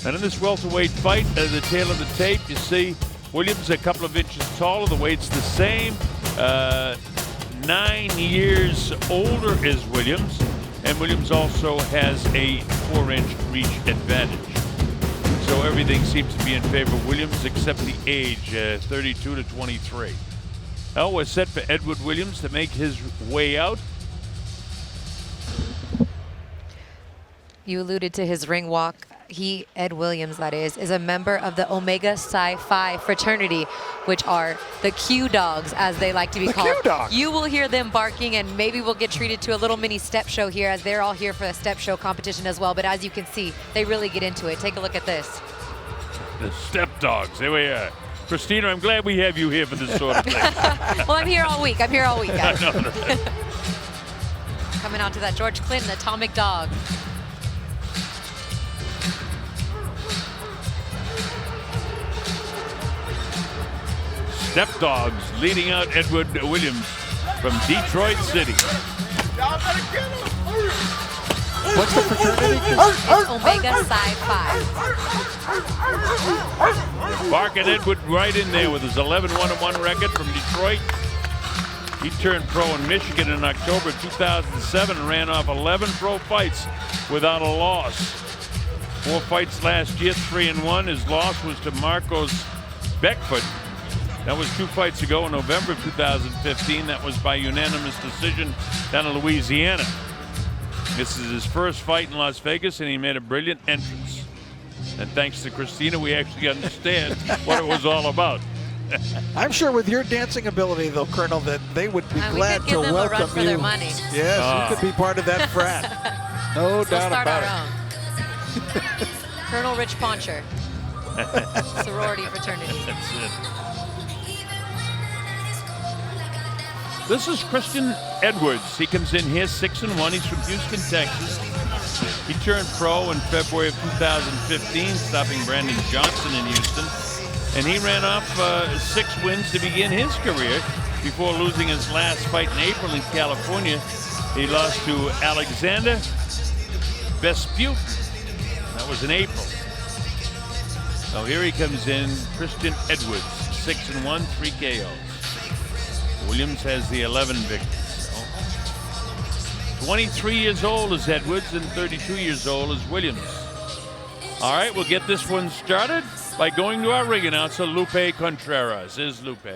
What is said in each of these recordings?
And in this welterweight fight, at the tail of the tape, you see Williams a couple of inches taller. The weight's the same. 9 years older is Williams. And Williams also has a 4-inch reach advantage. So everything seems to be in favor of Williams except the age, 32 to 23. Now we're set for Edward Williams to make his way out. You alluded to his ring walk. He, Ed Williams, that is a member of the Omega Psi Phi fraternity, which are the Q dogs, as they like to be called. Q-dogs. You will hear them barking, and maybe we'll get treated to a little mini step show here, as they're all here for a step show competition as well. But as you can see, they really get into it. Take a look at this. The step dogs, here we are. Christina, I'm glad we have you here for this sort of thing. Well, I'm here all week. I'm here all week, guys. No. Coming out to that George Clinton atomic dog. Step dogs leading out Edward Williams from Detroit City. What's the fraternity? It's Omega Psi Phi. Barking Edward right in there with his 11-1-1 record from Detroit. He turned pro in Michigan in October 2007 and ran off 11 pro fights without a loss. 4 fights last year, 3-1. His loss was to Marcos Beckford. That was 2 fights ago in November of 2015. That was by unanimous decision down in Louisiana. This is his first fight in Las Vegas, and he made a brilliant entrance. And thanks to Christina, we actually understand what it was all about. I'm sure with your dancing ability, though, Colonel, that they would be glad we could give to them welcome a run for you. their money. Yes, you could be part of that frat. No doubt about it. Colonel Rich Poncher. Sorority fraternity. That's it. This is Christian Edwards. He comes in here 6-1. He's from Houston, Texas. He turned pro in February of 2015, stopping Brandon Johnson in Houston. And he ran off 6 wins to begin his career before losing his last fight in April in California. He lost to Alexander Vespucci. That was in April. So here he comes in, Christian Edwards, 6-1, 3 KOs. Williams has the 11 victories. So 23 years old is Edwards and 32 years old is Williams. All right, we'll get this one started by going to our ring announcer, Lupe Contreras. Here's Lupe.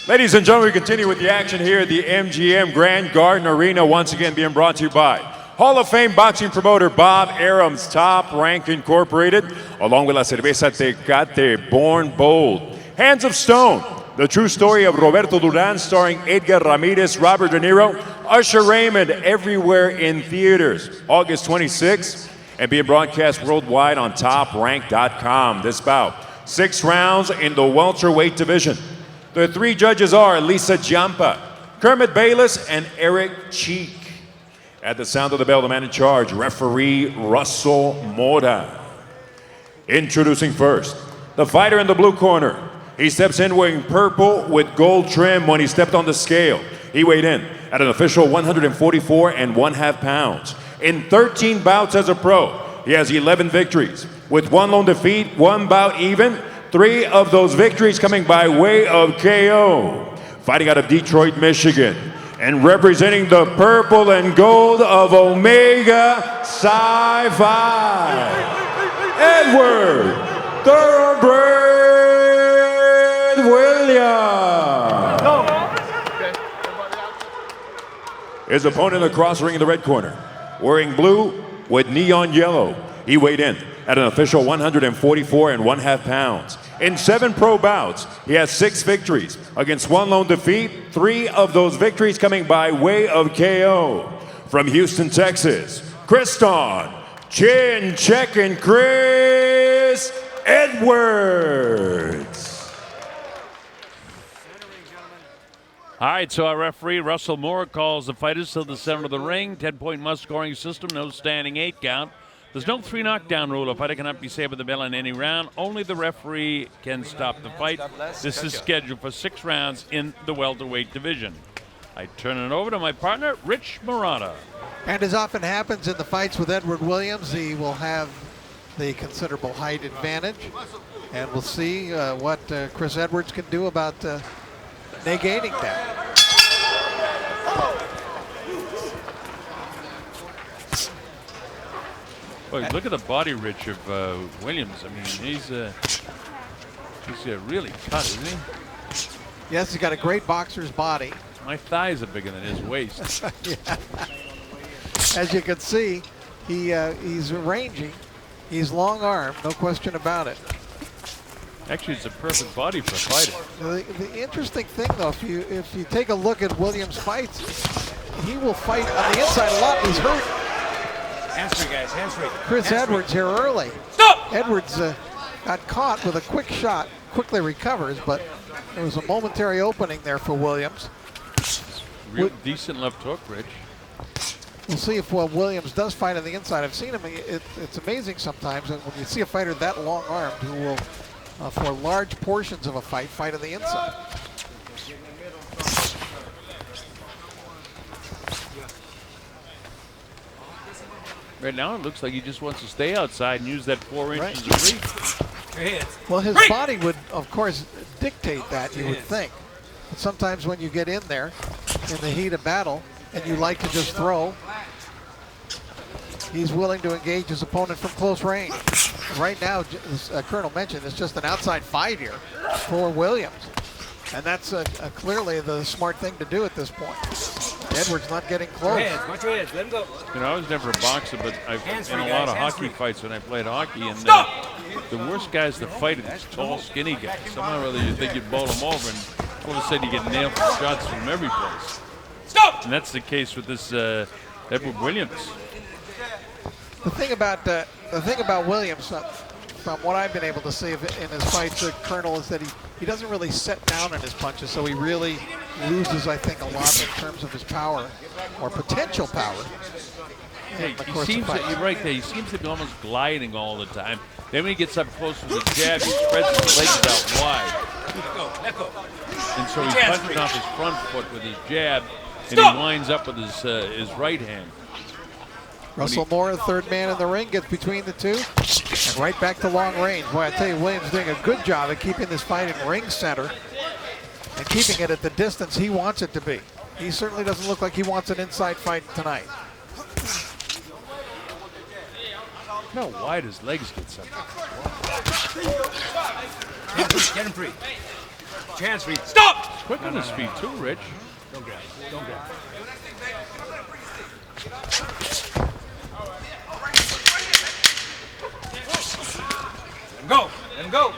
Ladies and gentlemen, we continue with the action here at the MGM Grand Garden Arena, once again being brought to you by Hall of Fame boxing promoter Bob Arum's Top Rank Incorporated, along with La Cerveza Tecate, Born Bold, Hands of Stone, The True Story of Roberto Duran, starring Edgar Ramirez, Robert De Niro, Usher Raymond, everywhere in theaters, August 26th, and being broadcast worldwide on TopRank.com. This bout, 6 rounds in the welterweight division. The 3 judges are Lisa Giampa, Kermit Bayless, and Eric Cheek. At the sound of the bell, the man in charge, referee Russell Mora. Introducing first, the fighter in the blue corner. He steps in wearing purple with gold trim. When he stepped on the scale, he weighed in at an official 144.5 pounds. In 13 bouts as a pro, he has 11 victories, with 1 lone defeat, 1 bout even, 3 of those victories coming by way of KO. Fighting out of Detroit, Michigan, and representing the purple and gold of Omega Psi Phi, Edward Thoroughbred Williams. His opponent in the cross ring in the red corner, wearing blue with neon yellow. He weighed in at an official 144.5 pounds. In 7 pro bouts, he has 6 victories against 1 lone defeat, 3 of those victories coming by way of KO. From Houston, Texas, Kriston Chin Checkin' Chris Edwards. All right, so our referee, Russell Moore, calls the fighters to the center of the ring. 10-point must-scoring system, no standing 8 count. There's no 3 knockdown rule. A fighter cannot be saved with the bell in any round. Only the referee can stop the fight. This is scheduled for 6 rounds in the welterweight division. I turn it over to my partner, Rich Morata. And as often happens in the fights with Edward Williams, he will have the considerable height advantage. And we'll see what Chris Edwards can do about negating that. Boy, look at the body rich of Williams. I mean, he's really cut, isn't he? Yes, he's got a great boxer's body. My thighs are bigger than his waist. Yeah. As you can see, he's rangy. He's long-armed, no question about it. Actually, it's a perfect body for a fighter. The interesting thing, though, if you take a look at Williams' fights, he will fight on the inside a lot. He's hurt. Hands free, guys. Hands free. Chris Hands free. Edwards here early. Stop! Edwards got caught with a quick shot, quickly recovers, but there was a momentary opening there for Williams. Real decent left hook, Rich. We'll see if Williams does fight on the inside. I've seen him. It's amazing sometimes when you see a fighter that long-armed who will, for large portions of a fight on the inside. Right now, it looks like he just wants to stay outside and use that 4 inches of reach. Well, his body would, of course, dictate that, you would think. But sometimes when you get in there in the heat of battle and you like to just throw, he's willing to engage his opponent from close range. Right now, as Colonel mentioned, it's just an outside fight here for Williams. And that's clearly the smart thing to do at this point. Edwards not getting close. Watch your heads. Let him go. You know, I was never a boxer, but I've Hands been free, a lot guys. of Hands hockey free. fights when I played hockey, and the worst guys to fight are these tall, skinny guys. Somehow or other you think you bowl them over, and all of a sudden you get nailed for shots from every place. Stop! And that's the case with this Edward Williams. The thing about Williams, from what I've been able to see in his fights, Colonel, is that he doesn't really set down in his punches, so he really loses, I think, a lot in terms of his power or potential power. Hey, he seems you're right there. He seems to be almost gliding all the time. Then when he gets up close with the jab, he spreads his legs out wide. Let go. And so he punches off his front foot with his jab, and he winds up with his right hand. Russell Moore, the third man in the ring, gets between the two and right back to long range. Boy, I tell you, Williams doing a good job of keeping this fight in ring center and keeping it at the distance he wants it to be. He certainly doesn't look like he wants an inside fight tonight. Look how wide his legs get sometimes. Get him free. Get your hands free. Stop! Quick on his feet too, Rich. Don't grab. Don't grab. Let him go. Let him go.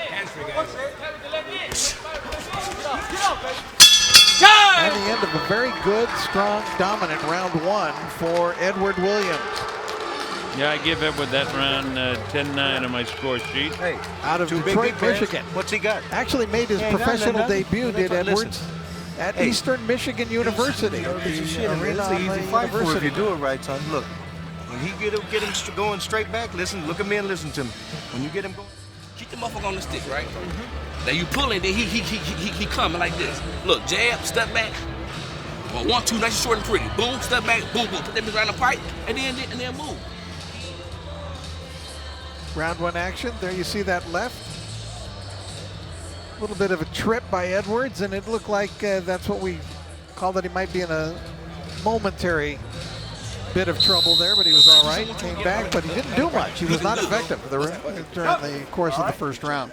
Hands free, guys. And the end of a very good, strong, dominant round one for Edward Williams. Yeah, I give Edward that round 10-9 on my score sheet. Hey, Out of two Detroit, big Michigan. What's he got? Actually made his professional debut, did Edwards, at Hey. Eastern Michigan University. You know, the it's an arena easy on the fight for him if university. you do it right, son. Look, when he get him going straight back, listen, look at me and listen to me. When you get him going. Keep the motherfucker on the stick, right? Now you pull it, then he coming like this. Look, jab, step back. Well, 1, 2, nice and short and pretty. Boom, step back, boom, boom. Put that bitch right in the pipe, and then move. Round one action. There you see that left. A little bit of a trip by Edwards, and it looked like that's what we called it. He might be in a momentary bit of trouble there, but he was all right. Came back, but he didn't do much. He was not effective during the course of the first round.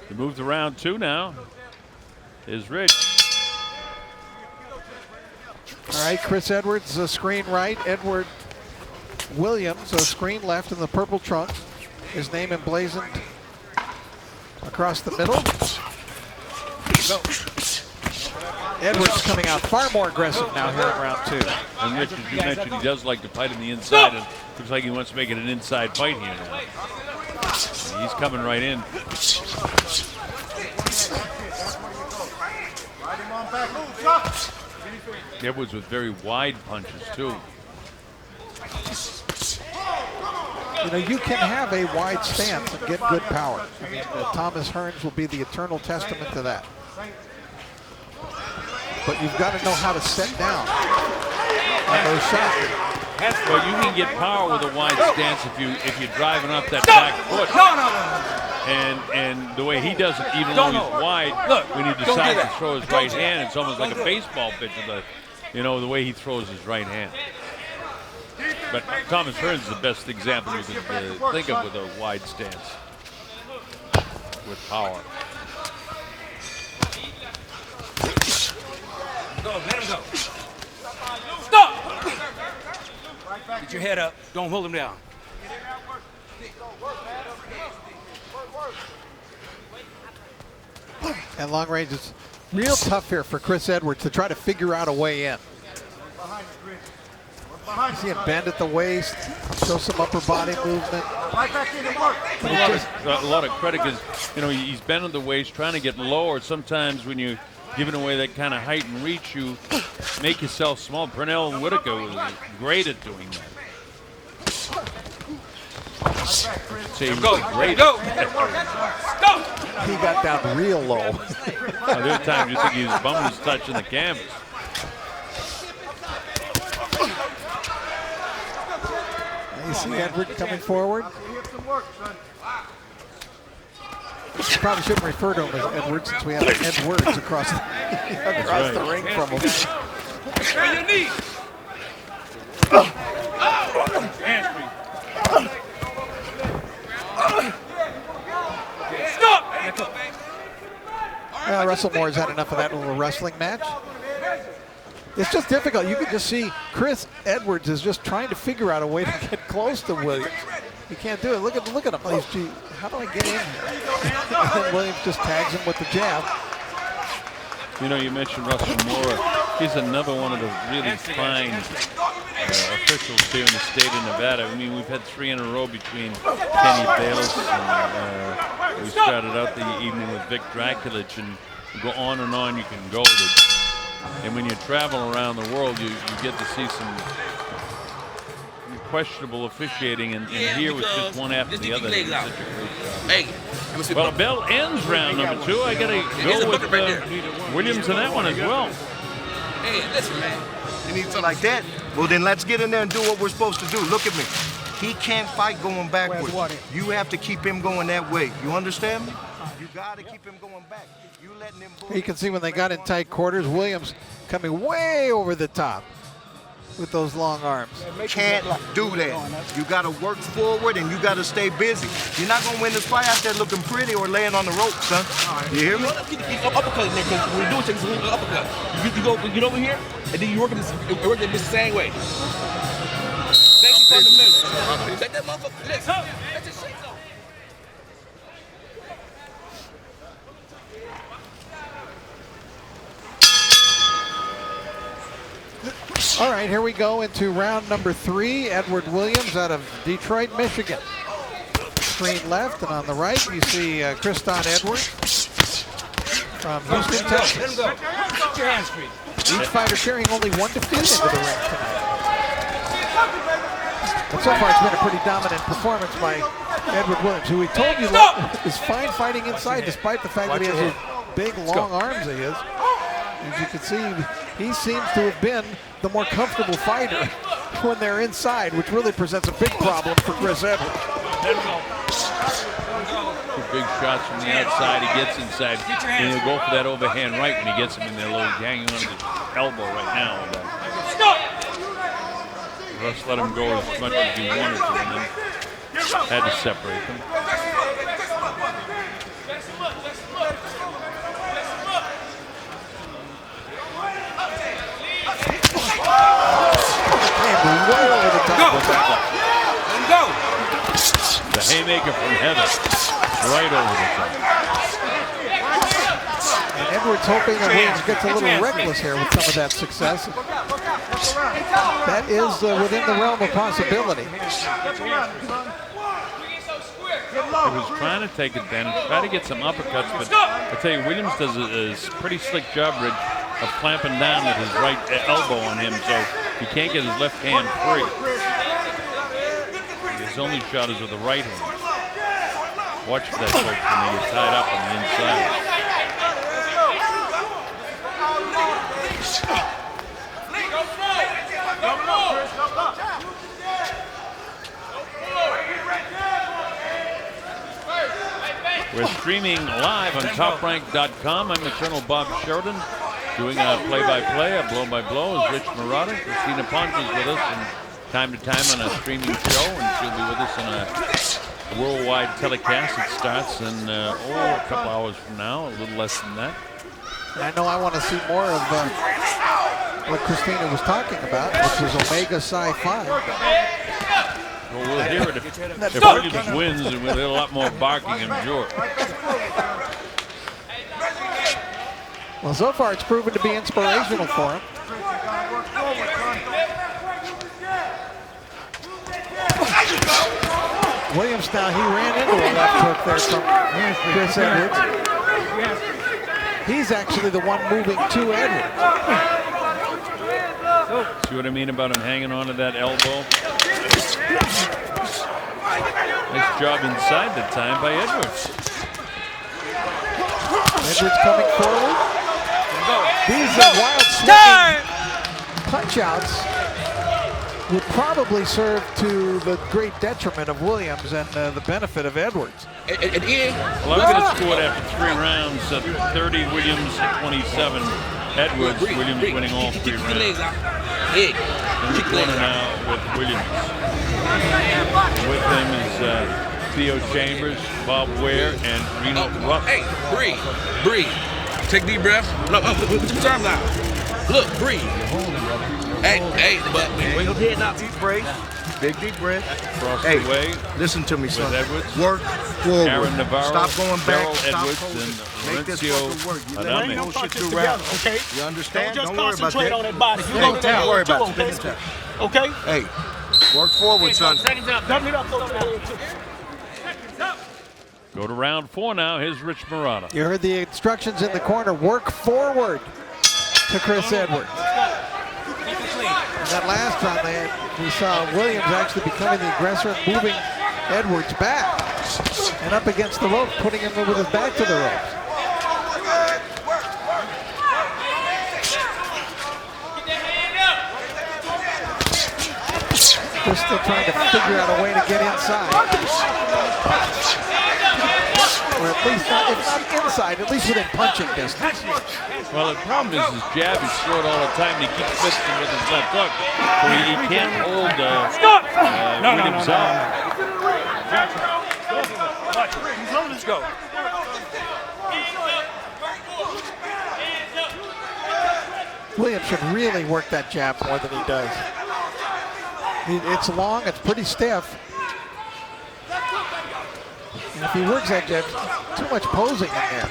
He moved to round 2 now. Is Rich. All right, Chris Edwards, screen right. Edward Williams, screen left in the purple trunks. His name emblazoned across the middle. Edwards coming out far more aggressive now here in round 2. And Rich, as you mentioned, he does like to fight on the inside, and looks like he wants to make it an inside fight here now. And he's coming right in. Edwards with very wide punches too. You know, you can have a wide stance and get good power. I mean, Thomas Hearns will be the eternal testament to that. but you've got to know how to set down on those shots. Well, you can get power with a wide stance if you're driving up that back foot. And the way he does it, even though he's wide, when he decides to throw his right hand, it's almost like a baseball pitcher. The way he throws his right hand. But Thomas Hearns is the best example you can think of with a wide stance with power. Go, let him go. Stop! Get your head up. Don't hold him down. And long range is real tough here for Chris Edwards to try to figure out a way in. You see him bend at the waist, show some upper body movement. A lot of credit because, he's bending the waist, trying to get lower. Sometimes when you're giving away that kind of height and reach, you make yourself small. Pernell Whitaker was great at doing that. Go! He got down real low. There are times you think his bum was touching the canvas. You see Edwards coming forward. You probably shouldn't refer to him as Edwards since we have Edwards across the ring from him. On your knee. Russell Moore's had enough of that little wrestling match. It's just difficult. You can just see Chris Edwards is just trying to figure out a way to get close to Williams. He can't do it. Look at him. Gee, how do I get in here? And then Williams just tags him with the jab. You mentioned Russell Moore. He's another one of the really fine officials here in the state of Nevada. I mean, we've had 3 in a row between Kenny Bayless and we started out the evening with Vic Draculich, and you go on and on you can go. And when you travel around the world, you get to see some questionable officiating, and here was just one after the other. Well, Bell ends round number 2. I got to go with Williams in that one as well. Hey, listen, man. You need something like that? Well, then let's get in there and do what we're supposed to do. Look at me. He can't fight going backwards. You have to keep him going that way. You understand me? You got to keep him going back. You letting him. You can see when they got in tight quarters, Williams coming way over the top with those long arms. Can't do that. You got to work forward and you got to stay busy. You're not going to win this fight out there looking pretty or laying on the rope, son. You hear me? Uppercut in there, because when we do it, it's an uppercut. You get over here, and then you work this the same way. Take it from the middle. Take that motherfucker. Let's just shake though. All right, here we go into round number 3. Edward Williams out of Detroit, Michigan. Screen left, and on the right you see Kriston Edwards from Houston, Texas. Let him go. Get your hands free. Each fighter carrying only 1 defeat into the ring tonight. But so far it's been a pretty dominant performance by Edward Williams, who we told you is fine fighting inside despite the fact that he has those big, long arms he has. As you can see, he seems to have been the more comfortable fighter when they're inside, which really presents a big problem for Chris Edwards. 2 big shots from the outside. He gets inside, and he'll go for that overhand right when he gets him in there, low, hanging on his elbow right now. Russ let him go as much as he wanted to, and then had to separate them. Way over the top. Let him go. The haymaker from heaven, right over the top. And Edwards hoping that Williams gets a little reckless here with some of that success. That is within the realm of possibility. He was trying to take advantage, try to get some uppercuts, but I tell you, Williams does a pretty slick job, Rich, of clamping down with his right elbow on him, so he can't get his left hand free. His only shot is with the right hand. Watch for that, folks, when they get tied up on the inside. We're streaming live on TopRank.com. I'm Eternal Bob Sheridan, doing a play-by-play, a blow-by-blow, is Rich Marotta. Christina Ponch is with us from time to time on a streaming show, and she'll be with us on a worldwide telecast that starts in a couple hours from now, a little less than that. I know I want to see more of what Christina was talking about, which is Omega Psi Phi. Well, we'll hear it if Williams wins, and we'll hear a lot more barking, I'm sure. Well, so far it's proven to be inspirational for him. Williams now, he ran into a left hook there from Chris Edwards. He's actually the one moving to Edwards. See what I mean about him hanging on to that elbow? Nice job inside that time by Edwards. Edwards coming forward. These wild swinging punch-outs would probably serve to the great detriment of Williams and the benefit of Edwards. At the end, well, I'm going to score it after 3 rounds. 30 Williams, 27 Edwards. Williams winning all 3 rounds. In the corner now with Williams. With him is Theo Chambers, Bob Ware, and Reno Ruff. Hey, breathe. Take a deep breath. No, put your arms out. Look, breathe. Hey, but wait your head now. Deep breath. Big deep breath. Across the way. Listen to me, son. Edwards, work forward. Aaron Navarro, stop going back. Daryl Stop Edwards, holding. and Make this Lorenzo fucking work. You Adame. let no shit do together, around. okay? You understand? Don't Don't worry about concentrate that. on that body. Don't worry about it. Okay? Okay? Hey, work forward, son. Dump it up, Go to round 4 now. Here's Rich Marotta. You heard the instructions in the corner. Work forward to Chris Edwards. And that last time we saw Williams actually becoming the aggressor and moving Edwards back and up against the rope, putting him with his back to the ropes. They're still trying to figure out a way to get inside. Or at least, if not inside, at least within punching distance. Well, the problem is his jab is short all the time, and he keeps fisting with his left hook. So he can't hold Williams out. Let's go. Williams should really work that jab more than he does. It's long, it's pretty stiff. And if he works that jab, too much posing in there.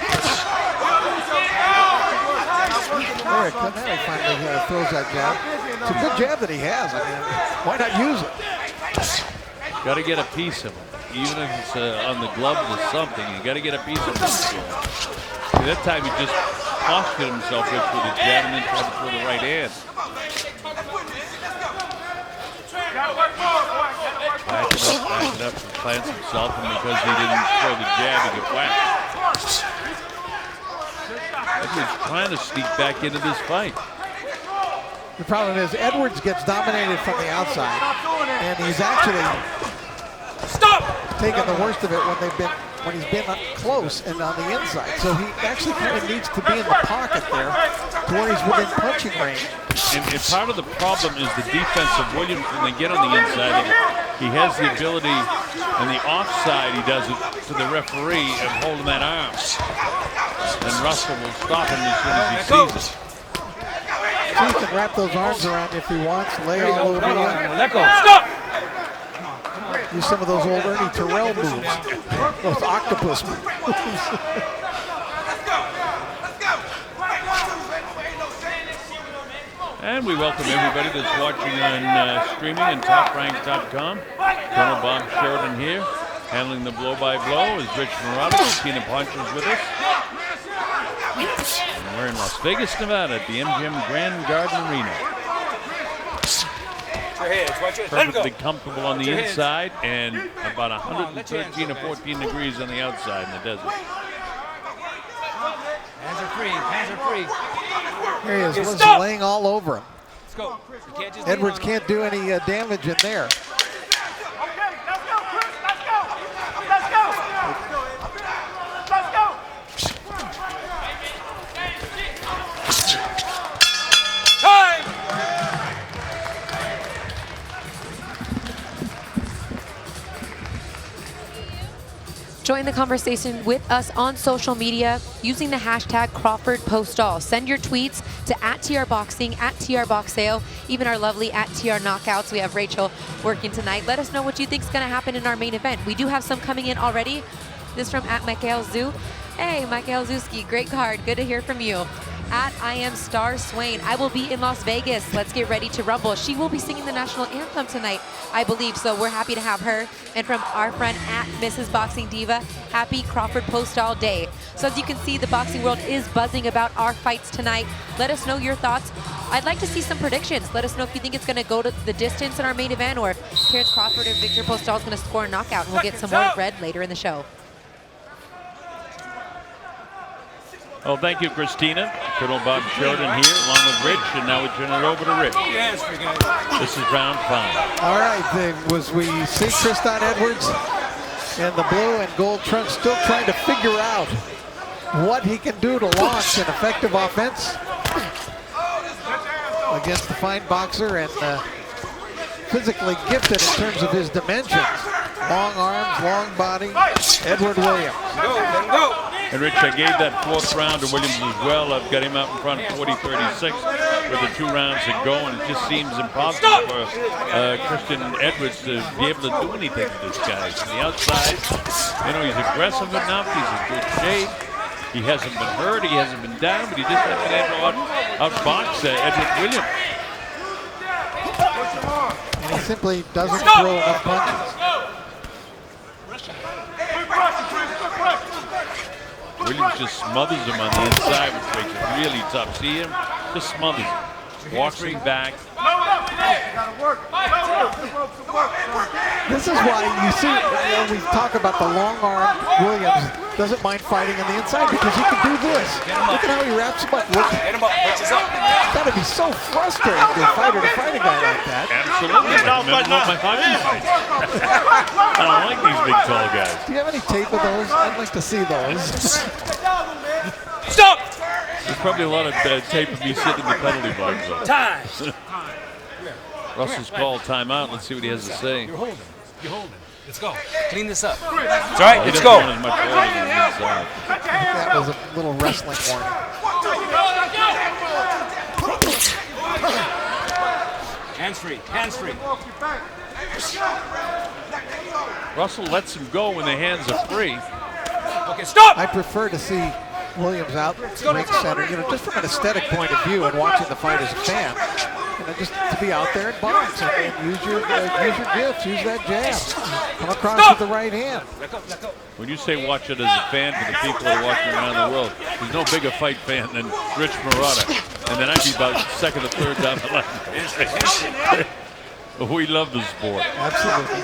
Eric, now he finally throws that jab. It's a good jab that he has. I mean, why not use it? Got to get a piece of him. Even if it's on the gloves or something, you got to get a piece of him. See, that time he just postured himself with the jab and then tried to throw the right hand. Back it up and plants himself, and because he didn't throw the jab, he got whacked. Edwards trying to sneak back into this fight. The problem is Edwards gets dominated from the outside, and he's actually taken the worst of it when he's been up close and on the inside. So he actually kind of needs to be in the pocket there to where he's within punching range. And part of the problem is the defense of Williams when they get on the inside. He has the ability, on the offside he does it to the referee of holding that arm. And Russell will stop him as soon as he sees it. So he can wrap those arms around if he wants, lay all over you. Let go. Stop! Use some of those old Ernie Terrell moves, those octopus moves. And we welcome everybody that's watching on streaming on TopRank.com. Colonel Bob Sheridan here, handling the blow-by-blow is Rich Marotta. Tina Ponch is with us. And we're in Las Vegas, Nevada at the MGM Grand Arena. Perfectly comfortable on the inside and about 113 or 14 degrees on the outside in the desert. Hands are free. Hands are free. Here he is, laying all over him. go. You can't just Edwards can't do any damage in there. Join the conversation with us on social media using the hashtag CrawfordPostall. Send your tweets to @TRBoxing, @TRBoxSale, even our lovely @TRKnockouts. We have Rachel working tonight. Let us know what you think is going to happen in our main event. We do have some coming in already. This from @Michael Zoo. Hey, Michael Zewski, great card. Good to hear from you. @IamStarSwain. I will be in Las Vegas. Let's get ready to rumble. She will be singing the national anthem tonight, I believe, so we're happy to have her. And from our friend @Mrs. Boxing Diva, happy Crawford Postall Day. So as you can see, the boxing world is buzzing about our fights tonight. Let us know your thoughts. I'd like to see some predictions. Let us know if you think it's going to go to the distance in our main event, or if Terrence Crawford or Victor Postall is going to score a knockout. And we'll get some more red later in the show. Well, thank you, Christina. Colonel Bob Sheridan here, along with Rich, and now we turn it over to Rich. This is round 5. All right, we see Tristan Edwards in the blue and gold trunks still trying to figure out what he can do to launch an effective offense against the fine boxer and physically gifted in terms of his dimensions. Long arms, long body, Edward Williams. And Rich, I gave that 4th round to Williams as well. I've got him out in front 40-36 with the 2 rounds to go, and it just seems impossible for Christian Edwards to be able to do anything to this guy. From the outside, you know, he's aggressive enough, he's in good shape. He hasn't been hurt, he hasn't been down, but he just hasn't been able to outbox Edward Williams. And he simply doesn't throw enough punches. Williams just smothers him on the inside, which makes it really tough. See him? Just smothers him. Walks him back. This is why you see, we talk about the long arm. Williams doesn't mind fighting on the inside because he can do this. Look at how he wraps him up. It's got to be so frustrating for a fighter to fight a guy like that. Absolutely. I remember my hockey fights. I don't like these big, tall guys. Do you have any tape of those? I'd like to see those. Stop! There's probably a lot of tape of me sitting in the penalty box. Time. Russell's called timeout. Let's see what he has to say. You're holding. Let's go. Clean this up. It's all right. Let's go. That was a little wrestling warning. Hands free. Hands free. Russell lets him go when the hands are free. Okay, stop! I prefer to see Williams out ring center, you know, just from an aesthetic point of view and watching the fight as a fan. You know, just to be out there and box and use your gifts, use that jab. Come across with the right hand. When you say watch it as a fan for the people that are watching around the world, there's no bigger fight fan than Rich Marotta. And then I'd be about 2nd or 3rd down the line. But we love the sport. Absolutely.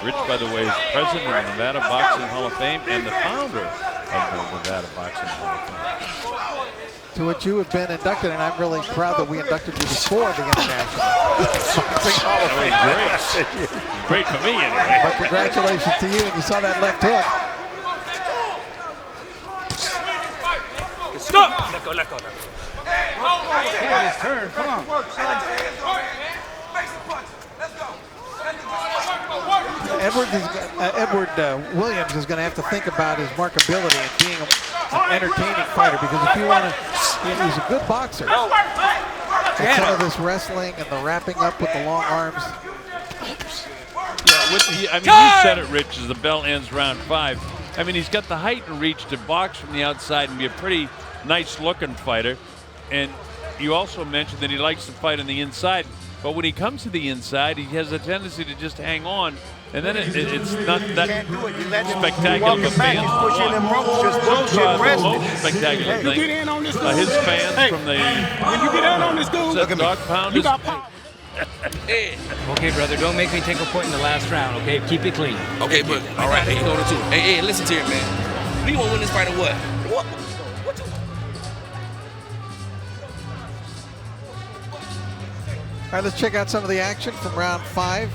Rich, by the way, is president of the Nevada Boxing Hall of Fame and the founder of the Nevada Boxing Hall of Fame. To which you have been inducted, and I'm really proud that we inducted you before the International Boxing Hall of Fame. Great for me, anyway. But congratulations to you, and you saw that left hook. Stop! Let go. His turn. Come on. Edward Williams is going to have to think about his marketability and being an entertaining fighter, because if you want to, he's a good boxer. And some of this wrestling and the wrapping up with the long arms. Yeah, you said it, Rich, as the bell ends round 5. I mean, he's got the height and reach to box from the outside and be a pretty nice-looking fighter. And you also mentioned that he likes to fight on the inside. But when he comes to the inside, he has a tendency to just hang on. And then it's not that spectacular of a fan. The most spectacular thing. His fans from the When you get out on this dude, dog pounders. you got power. Okay, brother, don't make me take a point in the last round, okay? Keep it clean. Okay, but all right, hey, go to 2. Hey, listen to him, man. Do you want to win this fight or what? All right, let's check out some of the action from round 5.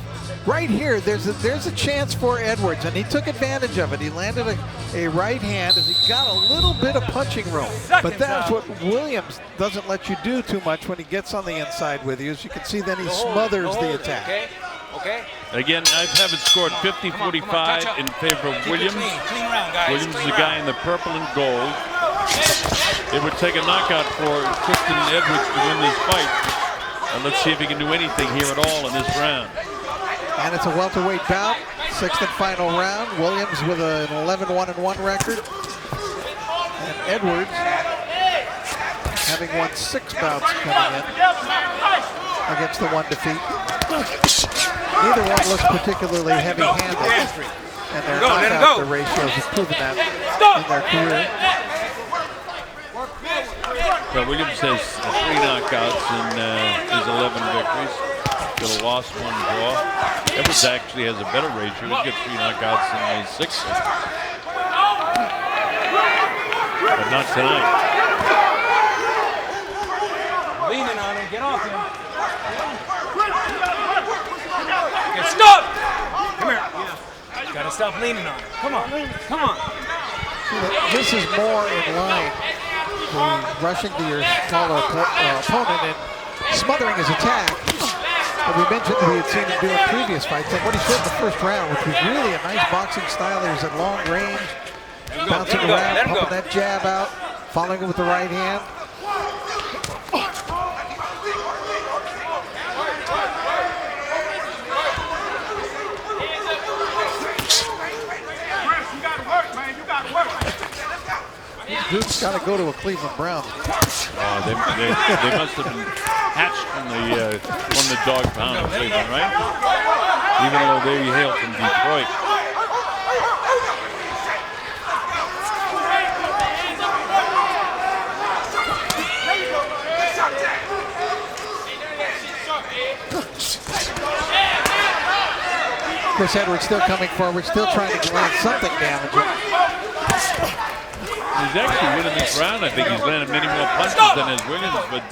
Right here, there's a chance for Edwards, and he took advantage of it. He landed a right hand as he got a little bit of punching room. But that's what Williams doesn't let you do too much when he gets on the inside with you. As you can see, then he smothers the attack. Okay. Again, I have it scored 50-45 in favor of Williams. Clean round, guys. Williams is the guy in the purple and gold. It would take a knockout for Christian Edwards to win this fight. And let's see if he can do anything here at all in this round. And it's a welterweight bout, 6th and final round. Williams with an 11-1-1 record. And Edwards having won 6 bouts coming in against the 1 defeat. Neither one looks particularly heavy-handed, and their knockout ratios have proven that in their career. Well, Williams has 3 knockouts in his 11 victories. Got a loss, 1 draw. Edwards actually has a better ratio. He's got 3 knockouts in his 6. But not tonight. Leaning on him. Get off him. Okay, stop! Come here. Gotta stop leaning on him. Come on. Come on. This is more in line with rushing to your smaller opponent and smothering his attack. But we mentioned that we had seen him do in previous fights. And what he showed in the first round, which was really a nice boxing style. He was at long range, bouncing around, pumping that jab out, following it with the right hand. Dude's got to go to a Cleveland Brown. They must have been hatched from the dog pound of Cleveland, right? Even though they hail from Detroit. Chris Edwards still coming forward, still trying to land something damaging. He's actually winning this round. I think he's landed many more punches than his Williams, but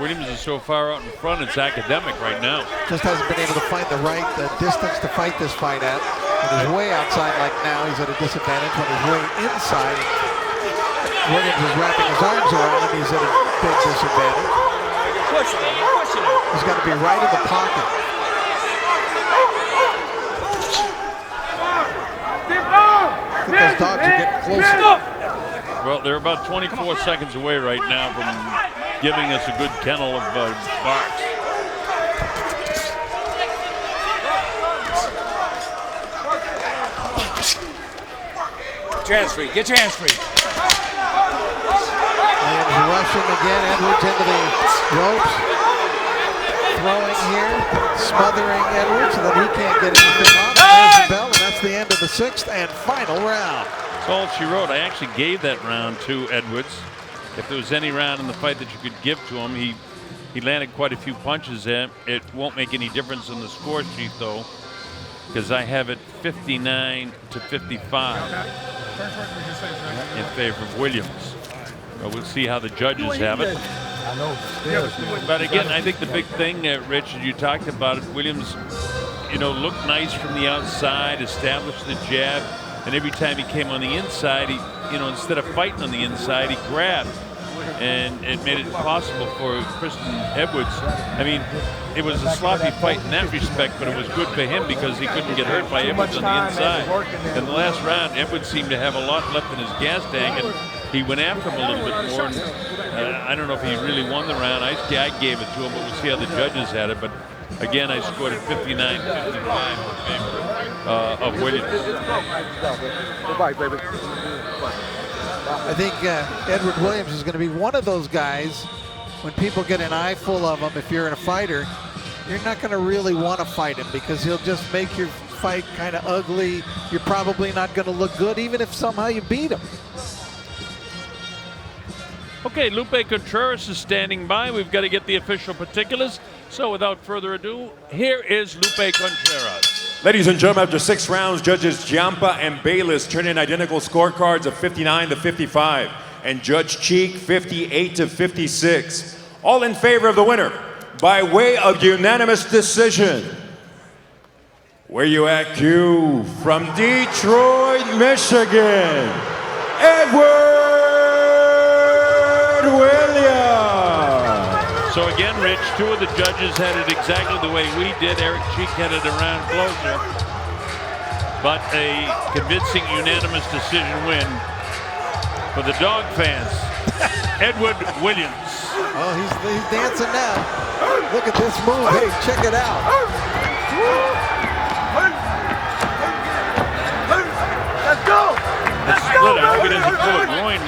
Williams is so far out in front, it's academic right now. Just hasn't been able to find the distance to fight this fight at. When he's way outside like now, he's at a disadvantage. When he's way inside, Williams is wrapping his arms around him, he's at a big disadvantage. He's got to be right in the pocket. I think those dogs are getting closer. Well, they're about 24 seconds away right now from giving us a good kennel of barks. Get your hands free. Get your hands free. And rushing again, Edwards into the ropes. Throwing here, smothering Edwards so that he can't get anything off. There's the bell, and that's the end of the 6th and final round. That's all she wrote. I actually gave that round to Edwards. If there was any round in the fight that you could give to him, he landed quite a few punches there. It won't make any difference in the score sheet, though, because I have it 59-55 in favor of Williams. But we'll see how the judges have it. But again, I think the big thing, Rich, you talked about it, Williams, looked nice from the outside, established the jab, and every time he came on the inside, he, instead of fighting on the inside, he grabbed, and it made it possible for Christian Edwards. I mean, it was a sloppy fight in that respect, but it was good for him because he couldn't get hurt by Edwards on the inside. In the last round, Edwards seemed to have a lot left in his gas tank, and he went after him a little bit more. And, I don't know if he really won the round. I gave it to him, but we'll see how the judges had it. But again, I scored it 59-55 in favor of Williams. Goodbye, baby. I think Edward Williams is going to be one of those guys, when people get an eye full of him, if you're a fighter, you're not going to really want to fight him because he'll just make your fight kind of ugly. You're probably not going to look good, even if somehow you beat him. Okay, Lupe Contreras is standing by. We've got to get the official particulars. So without further ado, here is Lupe Contreras. Ladies and gentlemen, after 6 rounds, judges Giampa and Bayless turn in identical scorecards of 59-55, and Judge Cheek 58-56. All in favor of the winner, by way of unanimous decision. Where you at, Q? From Detroit, Michigan, Edward Williams. So again, Rich, two of the judges had it exactly the way we did. Eric Cheek had it around closer. But a convincing unanimous decision win for the dog fans. Edward Williams. Oh, he's dancing now. Look at this move. Hey, check it out. Let's go! Let's split. I hope he doesn't pull a groin.